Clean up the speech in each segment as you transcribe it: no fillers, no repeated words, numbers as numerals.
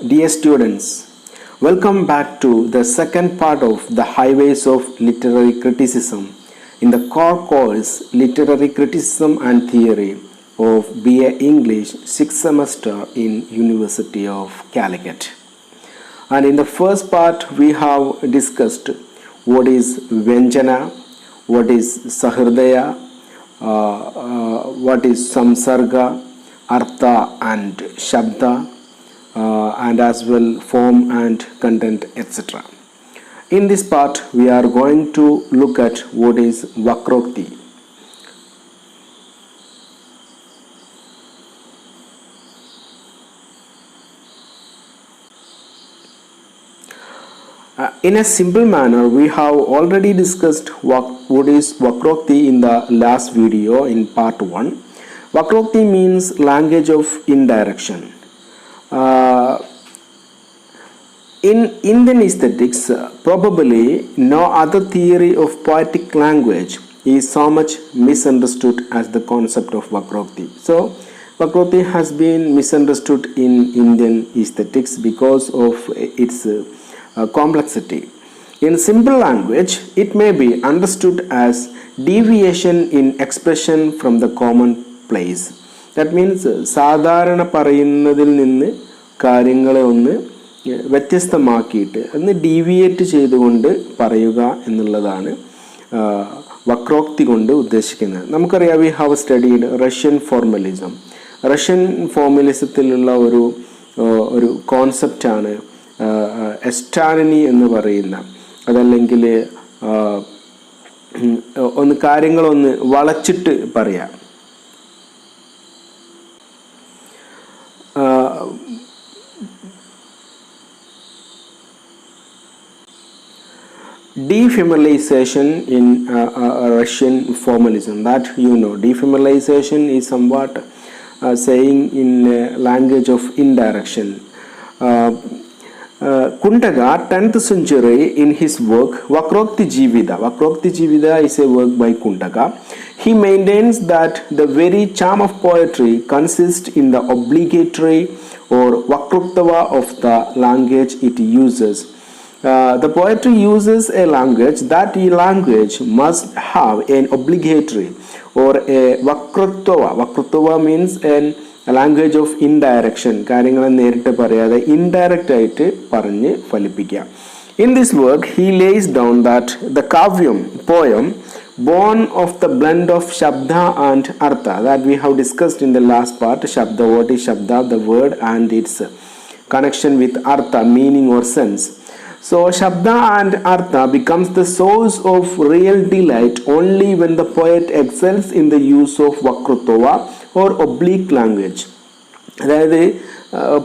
Dear students, welcome back to the second part of the Highways of Literary Criticism in the core course Literary Criticism and Theory of BA English 6th semester in University of Calicut. And in the first part we have discussed what is Vyanjana, what is Sahridaya, what is Samsarga, Artha and Shabda, and as well form and content, etc. In this part we are going to look at what is Vakrokti. In a simple manner, we have already discussed what is Vakrokti in the last video in part 1. Vakrokti means language of indirection. In Indian aesthetics, probably no other theory of poetic language is so much misunderstood as the concept of Vakrokti. So, Vakrokti has been misunderstood in Indian aesthetics because of its complexity. In simple language, it may be understood as deviation in expression from the commonplace. That means സാധാരണ പറയുന്നതിൽ നിന്ന് കാര്യങ്ങളെ ഒന്ന് വ്യത്യസ്തമാക്കിയിട്ട് ഒന്ന് deviate ചെയ്തുകൊണ്ട് പറയുക എന്നുള്ളതാണ് വക്രോക്തി കൊണ്ട് ഉദ്ദേശിക്കുന്നത്. നമുക്കറിയാം, we have studied Russian formalism. Russian ഫോർമലിസത്തിലുള്ള ഒരു കോൺസെപ്റ്റാണ് എസ്റ്റാനനി എന്ന് പറയുന്ന, അതല്ലെങ്കിൽ ഒന്ന് കാര്യങ്ങളൊന്ന് വളച്ചിട്ട് പറയാം. Defamiliarization in Russian formalism, that you know, defamiliarization is somewhat saying in language of indirection. Kuntaga, 10th century, in his work Vakrokti Jivita is a work by Kuntaga. He maintains that the very charm of poetry consists in the obligatory or Vakroktava of the language it uses. The poetry uses a language, that language must have an obligatory or a Vakroktava. Vakroktava means a language of indirection. കാര്യങ്ങളെ നേരിട്ട് പറയാതെ indirect ആയിട്ട് പറഞ്ഞ് ഫലിപ്പിക്കുക. In this work, he lays down that the kavyam, poem, born of the blend of Shabda and Artha, that we have discussed in the last part. Shabda, what is Shabda? The word and its connection with Artha, meaning or sense. So Shabda and Artha becomes the source of real delight only when the poet excels in the use of Vakrotava or oblique language. അതായത്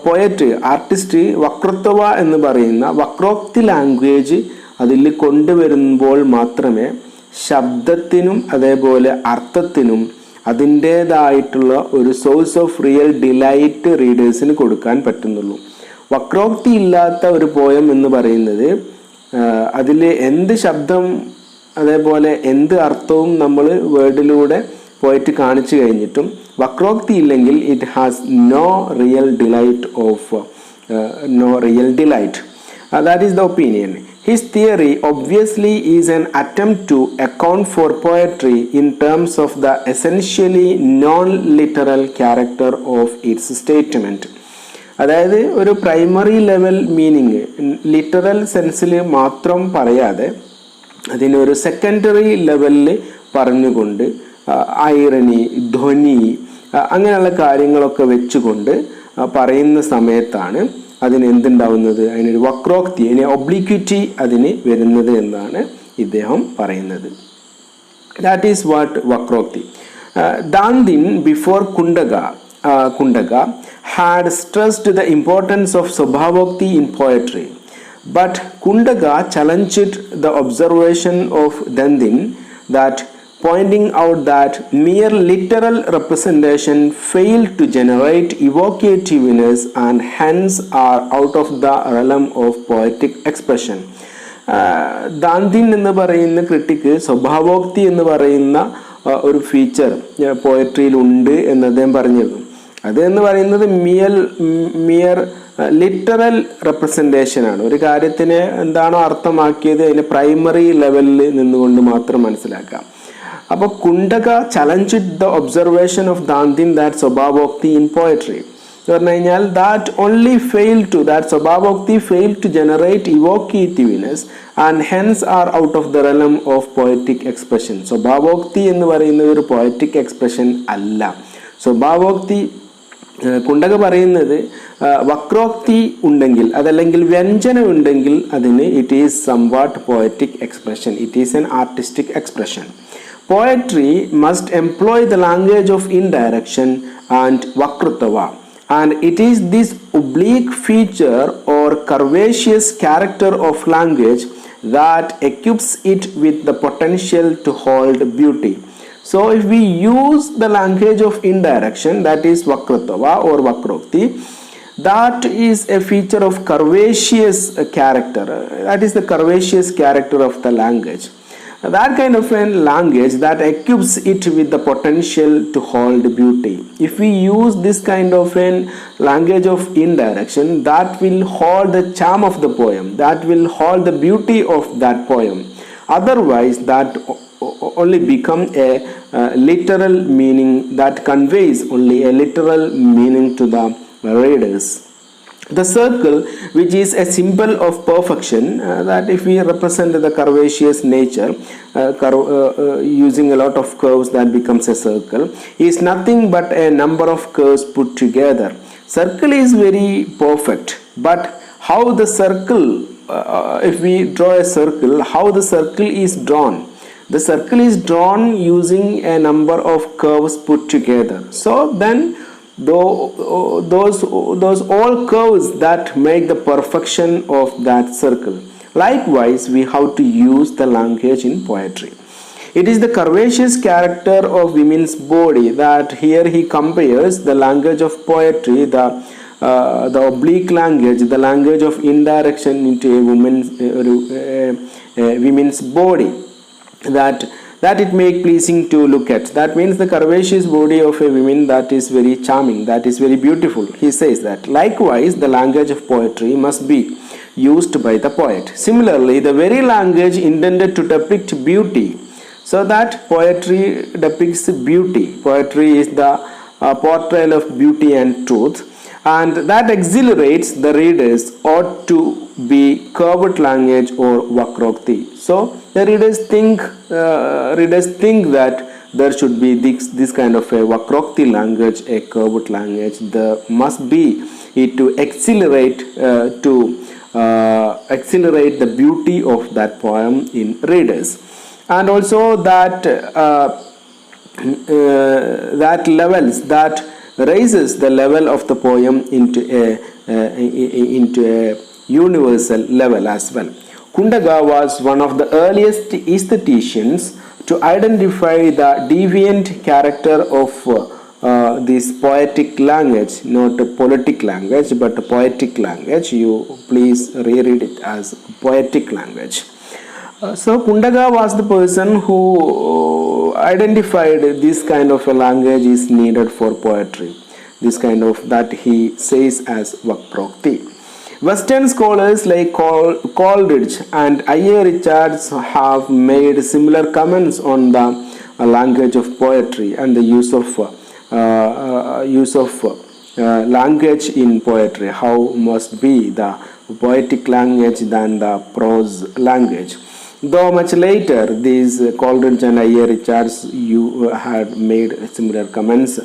poet, artist വക്രോക്തവ എന്ന് പറയുന്ന വക്രോക്തി language അതിൽ കൊണ്ടുവരുമ്പോൾ മാത്രമേ ശബ്ദത്തിനും അതേപോലെ അർത്ഥത്തിനും അതിൻ്റേതായിട്ടുള്ള ഒരു source of real delight റീഡേഴ്സിന് കൊടുക്കാൻ പറ്റുന്നുള്ളൂ. വക്രോക്തി ഇല്ലാത്ത ഒരു പോയം എന്ന് പറയുന്നത് അതിൽ എന്ത് ശബ്ദം അതേപോലെ എന്ത് അർത്ഥവും നമ്മൾ വേർഡിലൂടെ പോയിട്ട് കാണിച്ചു കഴിഞ്ഞിട്ടും വക്രോക്തി ഇല്ലെങ്കിൽ it has no real delight. That is the opinion. His theory obviously is an attempt to account for poetry in terms of the essentially non-literal character of its statement. അതായത് ഒരു പ്രൈമറി ലെവൽ മീനിങ് ലിറ്ററൽ സെൻസിൽ മാത്രം പറയാതെ അതിനൊരു secondary ലെവലിൽ പറഞ്ഞുകൊണ്ട് irony, ധ്വനി, അങ്ങനെയുള്ള കാര്യങ്ങളൊക്കെ വെച്ചുകൊണ്ട് പറയുന്ന സമയത്താണ് അതിന് എന്തുണ്ടാവുന്നത്, അതിനൊരു വക്രോക്തി, അതിന് ഒബ്ലിക്വിറ്റി അതിന് വരുന്നത് എന്നാണ് ഇദ്ദേഹം പറയുന്നത്. That is what vakrokti. Dandin before Kundaga had stressed the importance of Swabhavokti in poetry, but Kundaga challenged the observation of Dandin, that pointing out that mere literal representation failed to generate evocativeness and hence are out of the realm of poetic expression. ദാന്തിൻ എന്ന് പറയുന്ന critic സ്വഭാവോക്തി എന്ന് പറയുന്ന ഒരു feature പോയട്രിയിൽ ഉണ്ട് എന്ന് അദ്ദേഹം പറഞ്ഞിരുന്നു. അതെന്ന് പറയുന്നത് മിയർ ലിറ്ററൽ റെപ്രസെൻറ്റേഷൻ ആണ്. ഒരു കാര്യത്തിന് എന്താണോ അർത്ഥമാക്കിയത് അതിന് പ്രൈമറി ലെവലിൽ നിന്നുകൊണ്ട് മാത്രം മനസ്സിലാക്കാം. അപ്പോൾ Kuntaka challenged the observation of Dandin that svabhavokti in poetry എന്ന് പറഞ്ഞു കഴിഞ്ഞാൽ that svabhavokti fail to generate evocativeness and hence are out of the realm of poetic expression. സ്വഭാവോക്തി എന്ന് പറയുന്നത് ഒരു പോയറ്റിക് എക്സ്പ്രഷൻ അല്ല. സ്വഭാവോക്തി കുണ്ടക പറയുന്നത് വക്രോക്തി ഉണ്ടെങ്കിൽ അതല്ലെങ്കിൽ വ്യഞ്ജനം ഉണ്ടെങ്കിൽ അതിന് it is somewhat poetic expression, it is N artistic expression. Poetry must employ the language of indirection and vakrutava, and it is this oblique feature or curvaceous character of language that equips it with the potential to hold beauty. So if we use the language of indirection, that is vakrutava or vakrokti, that is a feature of curvaceous character, that is the curvaceous character of the language. That kind of a language that equips it with the potential to hold beauty. If we use this kind of a language of indirection, that will hold the charm of the poem, that will hold the beauty of that poem. Otherwise, that only become a literal meaning, that conveys only a literal meaning to the readers. The circle, which is a symbol of perfection, that if we represent the curvaceous nature using a lot of curves, that becomes a circle, is nothing but a number of curves put together. Circle is very perfect, but how the circle, if we draw a circle, how the circle is drawn? The circle is drawn using a number of curves put together. So then those all curves that make the perfection of that circle. Likewise, we have to use the language in poetry. It is the curvaceous character of women's body that here he compares the language of poetry, the oblique language, the language of indirection into a women's body, that it make pleasing to look at. That means the curvaceous body of a woman that is very charming, that is very beautiful. He says that likewise the language of poetry must be used by the poet. Similarly, the very language intended to depict beauty, so that poetry depicts beauty. Poetry is the portrayal of beauty and truth, and that exhilarates the readers ought to be curved language or vakrokti. So the readers think that there should be this kind of a vakrokti language, a curved language. There must be it to accelerate the beauty of that poem in readers, and also that raises the level of the poem into a universal level as well. Kundaga was one of the earliest aestheticians to identify the deviant character of this poetic language, not a politic language but a poetic language. You please reread it as poetic language. So Kundaga was the person who identified this kind of a language is needed for poetry, this kind of that he says as vakrokti. Western scholars like Coleridge and I.A. Richards have made similar comments on the language of poetry and the use of language in poetry, how must be the poetic language than the prose language. Though much later, these Coleridge and I.A. Richards had made similar comments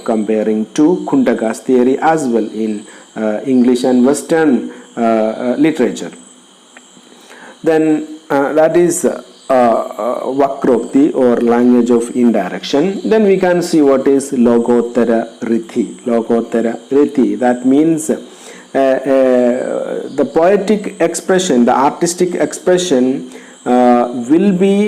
comparing to Kundaga's theory as well in English and Western literature. Then that is vakrokti or language of indirection. Then we can see what is logottara rithi. Logottara rithi, that means the poetic expression, the artistic expression will be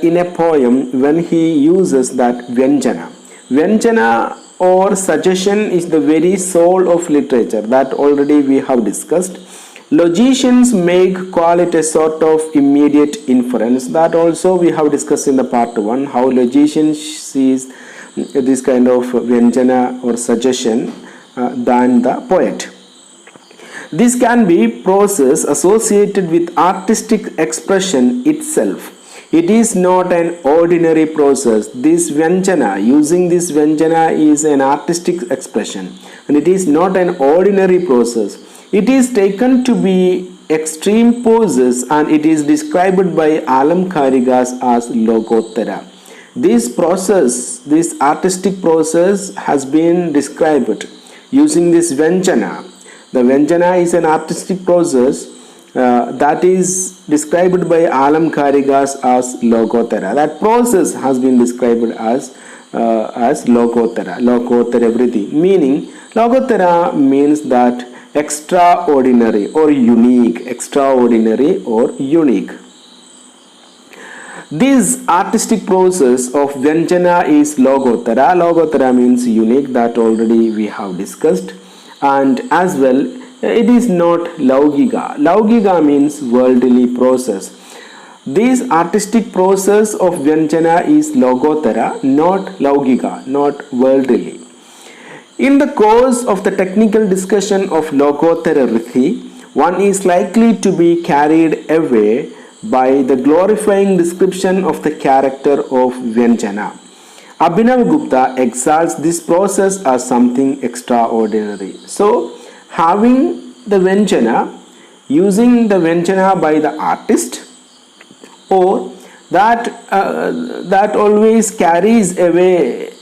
in a poem when he uses that vyanjana. Vyanjana or suggestion is the very soul of literature, that already we have discussed. Logicians call it a sort of immediate inference, that also we have discussed in the part 1, how logicians sees this kind of Vyanjana or suggestion than the poet. This can be process associated with artistic expression itself. It is not an ordinary process. This Vyanjana, using this Vyanjana is an artistic expression, and it is not an ordinary process. It is taken to be extreme poses, and it is described by Alamkarigas as Lokottara. This process, this artistic process has been described using this Vyanjana. The Vyanjana is an artistic process that is described by Alamkarigas as Lokottara. That process has been described as Lokottara. Lokottara vritti. Meaning, Lokottara means that extraordinary or unique. Extraordinary or unique. This artistic process of Vyanjana is Lokottara. Lokottara means unique, that already we have discussed. And as well, it is not Laugika. Laugika means worldly process. This artistic process of Vyanjana is Lokottara, not Laugika, not worldly. In the course of the technical discussion of Lokottara Rithi, one is likely to be carried away by the glorifying description of the character of Vyanjana. Abhinavagupta exalts this process as something extraordinary. So, having the Vyanjana, using the Vyanjana by the artist, or that always carries away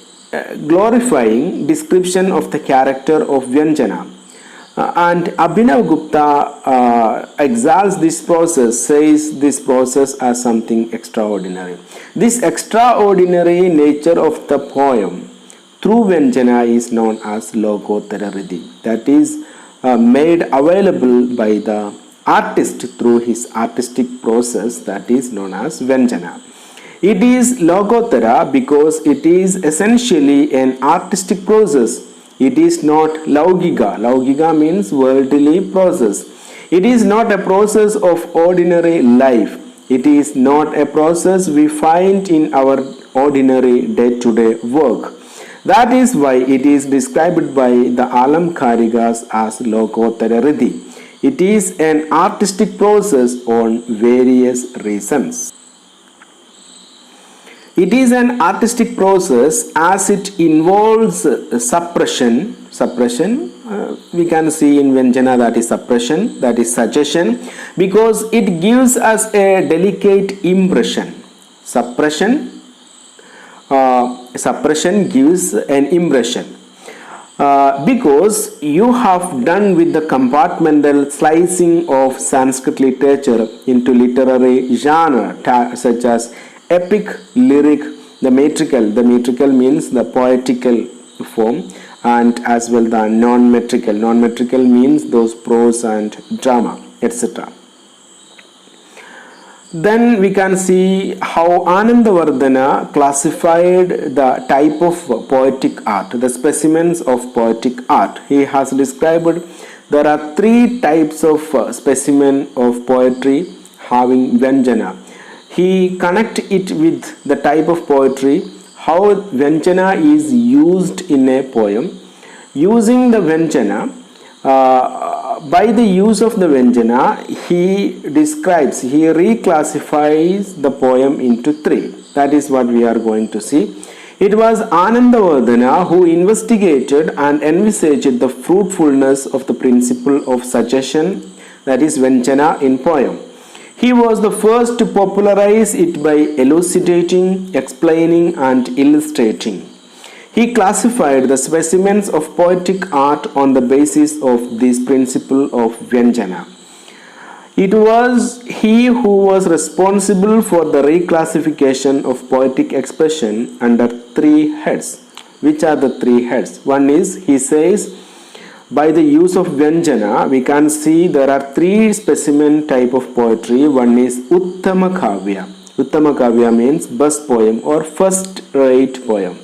glorifying description of the character of Vyanjana. And Abhinavagupta exalts this process, says this process as something extraordinary. This extraordinary nature of the poem through Vyanjana is known as Lokottara Rithi. That is made available by the artist through his artistic process, that is known as Vyanjana. It is Lokottara because it is essentially an artistic process. It is not Laugika. Laugika means worldly process. It is not a process of ordinary life. It is not a process we find in our ordinary day-to-day work. That is why it is described by the Alamkarigas as Lokottara Rithi. It is an artistic process on various reasons. It is an artistic process as it involves suppression. We can see in Vyanjana, that is suppression, that is suggestion, because it gives us a delicate impression. Suppression gives an impression. Because you have done with the compartmental slicing of Sanskrit literature into literary genre such as epic, lyric, the metrical. The metrical means the poetical form, and as well the non-metrical. Non-metrical means those prose and drama, etc. Then we can see how Anandavardhana classified the type of poetic art, the specimens of poetic art. He has described there are three types of specimen of poetry having Vyanjana. He connect it with the type of poetry, how Vyanjana is used in a poem. Using the Vyanjana, by the use of the Vyanjana, he reclassifies the poem into three. That is what we are going to see. It was Anandavardhana who investigated and envisaged the fruitfulness of the principle of suggestion, that is Vyanjana, in poem. He was the first to popularize it by elucidating, explaining, and illustrating. He classified the specimens of poetic art on the basis of this principle of Vyanjana. It was he who was responsible for the reclassification of poetic expression under three heads. Which are the three heads? One is, he says, by the use of Vyanjana, we can see there are three specimen type of poetry. One is Uttama Kavya. Uttama Kavya means best poem or first rate poem.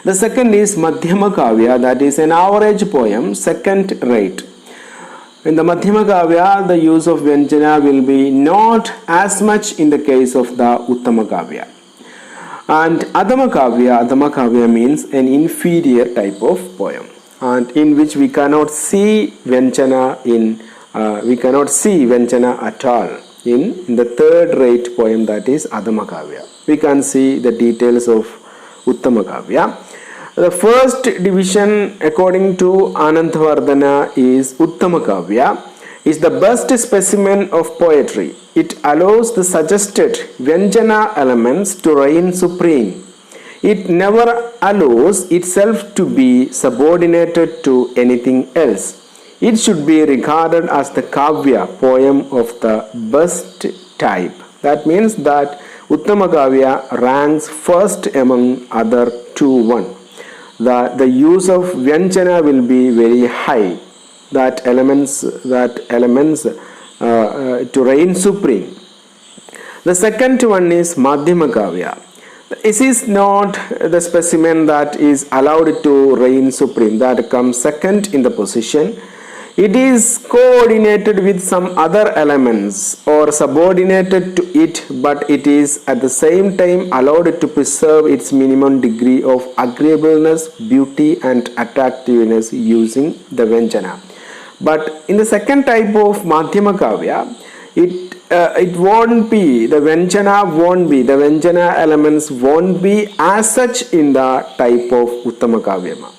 The second is Madhyama Kavya, that is an average poem, second rate. In the Madhyama Kavya, the use of Vyanjana will be not as much in the case of the Uttama Kavya. And Adhamakavya means an inferior type of poem, and in which we cannot see Vyanjana at all. In the third rate poem, that is Adhamakavya, we can see the details of Uttamakavya. The first division, according to Anandavardhana, is Uttamakavya, is the best specimen of poetry. It allows the suggested Vyanjana elements to reign supreme. It never allows itself to be subordinated to anything else. It should be regarded as the Kavya, poem of the best type. That means that Uttamakavya ranks first among other one. The use of Vyanjana will be very high. That elements to reign supreme. The second one is Madhyamakavya. This is not the specimen that is allowed to reign supreme. That comes second in the position. It is coordinated with some other elements or subordinated to it, but it is at the same time allowed to preserve its minimum degree of agreeableness, beauty and attractiveness using the Vyanjana. But in the second type of Madhyamakavya, it won't be, the Vyanjana elements won't be as such in the type of Uttamakavya.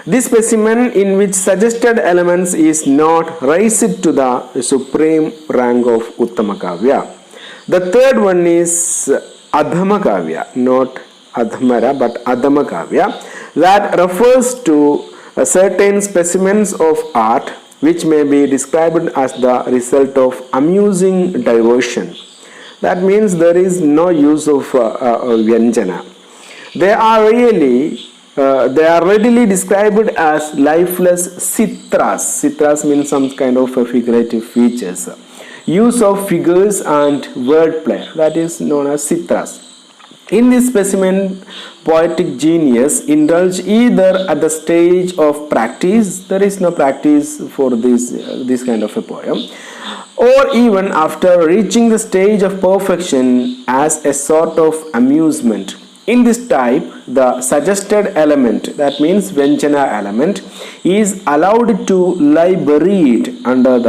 This specimen, in which suggested elements is not raised to the supreme rank of Uttamakavya. The third one is Adhamakavya, not Adhamara but Adhamakavya, that refers to certain specimens of art which may be described as the result of amusing diversion. That means there is no use of Vyanjana. They are readily described as lifeless citras. Citras means some kind of figurative features. Use of figures and wordplay, that is known as citras. In this specimen, poetic genius indulge either at the stage of practice, there is no practice for this kind of a poem, or even after reaching the stage of perfection as a sort of amusement. In this type, the suggested element, that means Vyanjana element, is allowed to lie buried under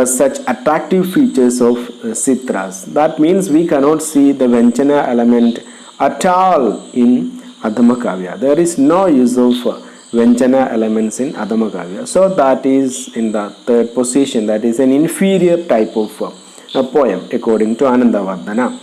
such attractive features of citras. That means we cannot see the Vyanjana element at all in Adhamakavya. There is no use of Vyanjana elements in Adhamakavya. So that is in the third position. That is an inferior type of poem according to Anandavardhana.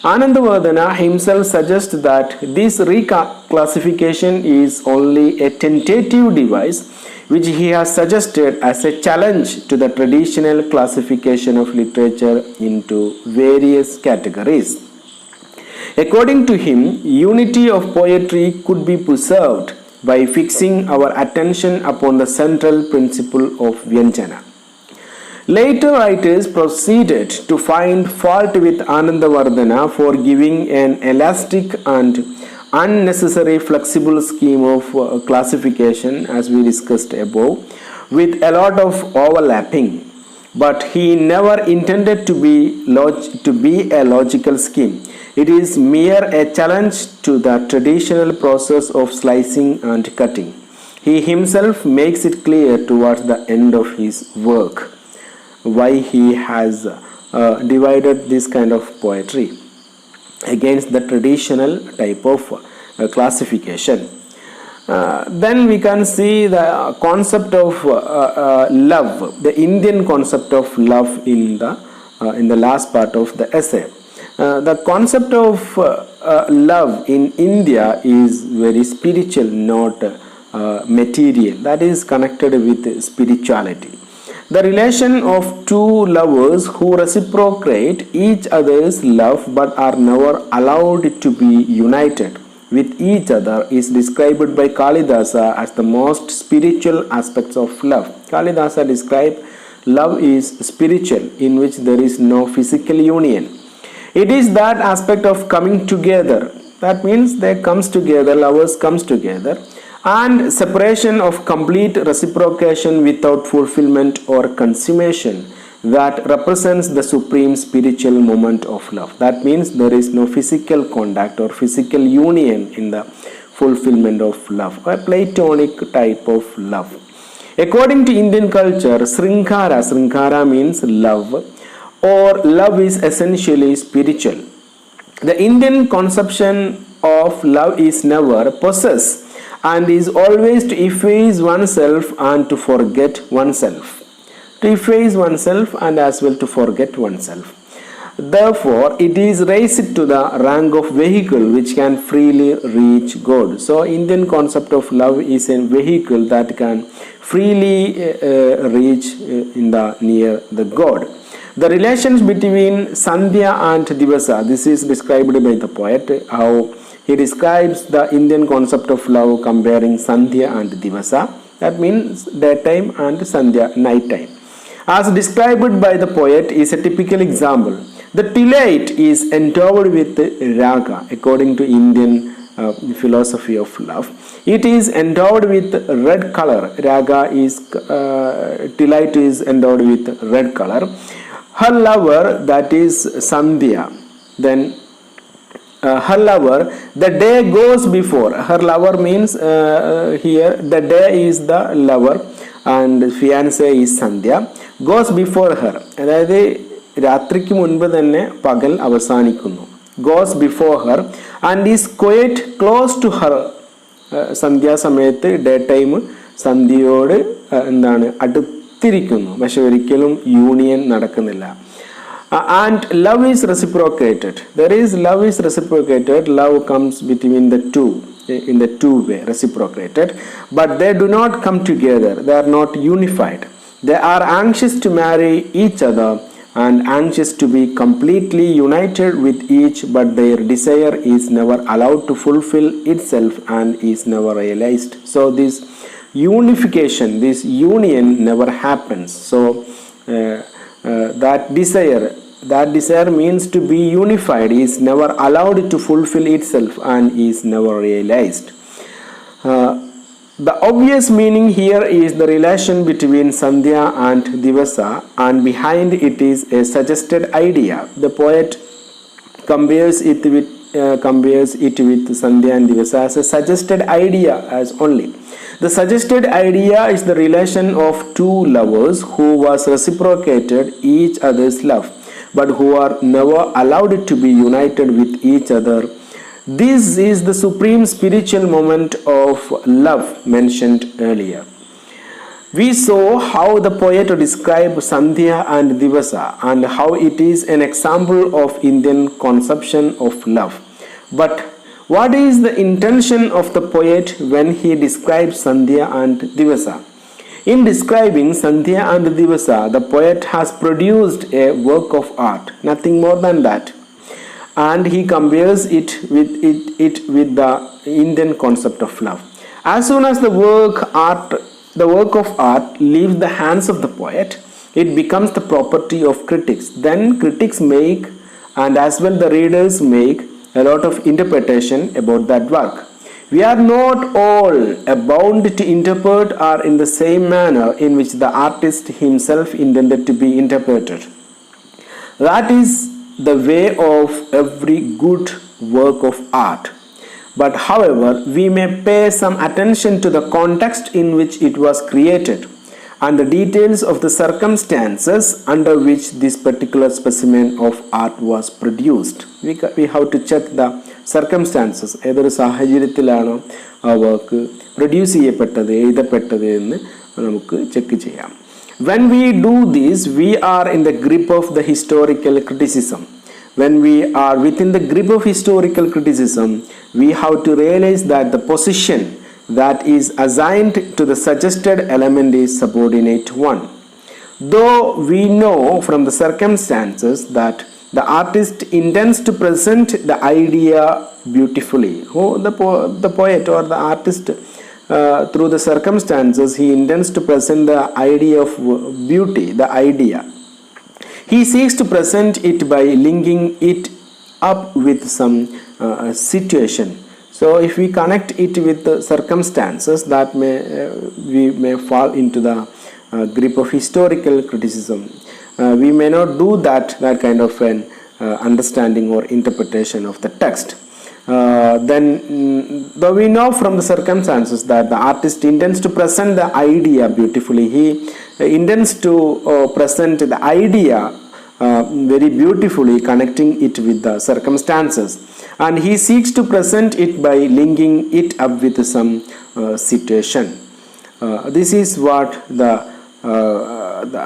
Anandavardhana himself suggests that this reclassification is only a tentative device which he has suggested as a challenge to the traditional classification of literature into various categories. According to him, unity of poetry could be preserved by fixing our attention upon the central principle of Vyanjana. Later writers proceeded to find fault with Anandavardhana for giving an elastic and unnecessary flexible scheme of classification, as we discussed above, with a lot of overlapping. But he never intended to be a logical scheme. It is mere a challenge to the traditional process of slicing and cutting. He himself makes it clear towards the end of his work why he has divided this kind of poetry against the traditional type of classification. Then we can see the concept of love, the Indian concept of love in the last part of the essay. The concept of love in India is very spiritual, not material. That is connected with spirituality. The relation of two lovers who reciprocate each other's love but are never allowed to be united with each other is described by Kalidasa as the most spiritual aspects of love. Kalidasa describes love is spiritual, in which there is no physical union. It is that aspect of coming together. That means they comes together, lovers comes together, and separation of complete reciprocation without fulfillment or consummation, that represents the supreme spiritual moment of love. That means there is no physical contact or physical union in the fulfillment of love, a platonic type of love. According to Indian culture, Sringara means love, or love is essentially spiritual. The Indian conception of love is never possess and is always to efface oneself and to forget oneself. To efface oneself and as well to forget oneself. Therefore, it is raised to the rank of vehicle which can freely reach God. So, Indian concept of love is a vehicle that can freely reach in the near the God. The relations between Sandhya and Divasa, this is described by the poet, how he describes the Indian concept of love comparing Sandhya and Divasa. That means daytime and Sandhya, nighttime. As described by the poet is a typical example. The twilight is endowed with raga according to Indian philosophy of love. It is endowed with red color. Raga is, twilight is endowed with red color. Her lover, that is Sandhya, then her lover, the day goes before. Her lover means here the day is the lover and fiancé is Sandhya, goes before her. അതായത് രാത്രിക്ക് മുൻപ് തന്നെ പകൽ അവസാനിക്കുന്നു. Goes before her and is quite close to her. സന്ധ്യാസമയത്ത് day time സന്ധ്യയോട് എന്താണ് അടുത്തിരിക്കുന്നു, പക്ഷെ ഒരിക്കലും യൂണിയൻ നടക്കുന്നില്ല. And love is reciprocated. There is love is reciprocated. Love comes between the two in the two way, reciprocated. But they do not come together. They are not unified. They are anxious to marry each other and anxious to be completely united with each, but their desire is never allowed to fulfill itself and is never realized. So this unification, this union never happens. So that desire means to be unified is never allowed to fulfill itself and is never realized. The obvious meaning here is the relation between Sandhya and Divasa, and behind it is a suggested idea. The poet compares it with Sandhya and Divasa as a suggested idea as only. The suggested idea is the relation of two lovers who was reciprocated each other's love, but who are never allowed to be united with each other. This is the supreme spiritual moment of love mentioned earlier. We saw how the poet described Sandhya and Divasa and how it is an example of Indian conception of love. But what is the intention of the poet when he describes Sandhya and Divasa? In describing Sandhya and Divasa, the poet has produced a work of art, nothing more than that. And he compares it with the Indian concept of love. As soon as the work of art leaves the hands of the poet, it becomes the property of critics. Then critics make, and as well the readers make, a lot of interpretation about that work. We are not all bound to interpret or in the same manner in which the artist himself intended to be interpreted. That is the way of every good work of art. But however, we may pay some attention to the context in which it was created and the details of the circumstances under which this particular specimen of art was produced. We have to check the circumstances. ഏതൊരു സാഹചര്യത്തിലാണോ ആ work produce ചെയ്യപ്പെട്ടത്, എഴുതപ്പെട്ടത് എന്ന് നമുക്ക് check ചെയ്യാം. When we do this, we are in the grip of the historical criticism. When we are within the grip of historical criticism, we have to realize that the position that is assigned to the suggested element is subordinate one. Though we know from the circumstances that the artist intends to present the idea beautifully. The poet or the artist, through the circumstances, he intends to present the idea of beauty, the idea. He seeks to present it by linking it up with some situation. So if we connect it with the circumstances, that we may fall into the grip of historical criticism. we may not do that kind of an understanding or interpretation of the text. Though we know from the circumstances that the artist intends to present the idea beautifully, he intends to present the idea very beautifully, connecting it with the circumstances, and he seeks to present it by linking it up with some situation. This is what the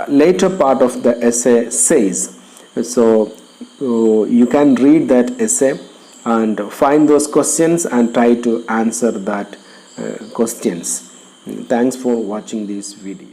later part of the essay says. So you can read that essay and find those questions and try to answer that questions. Thanks for watching this video.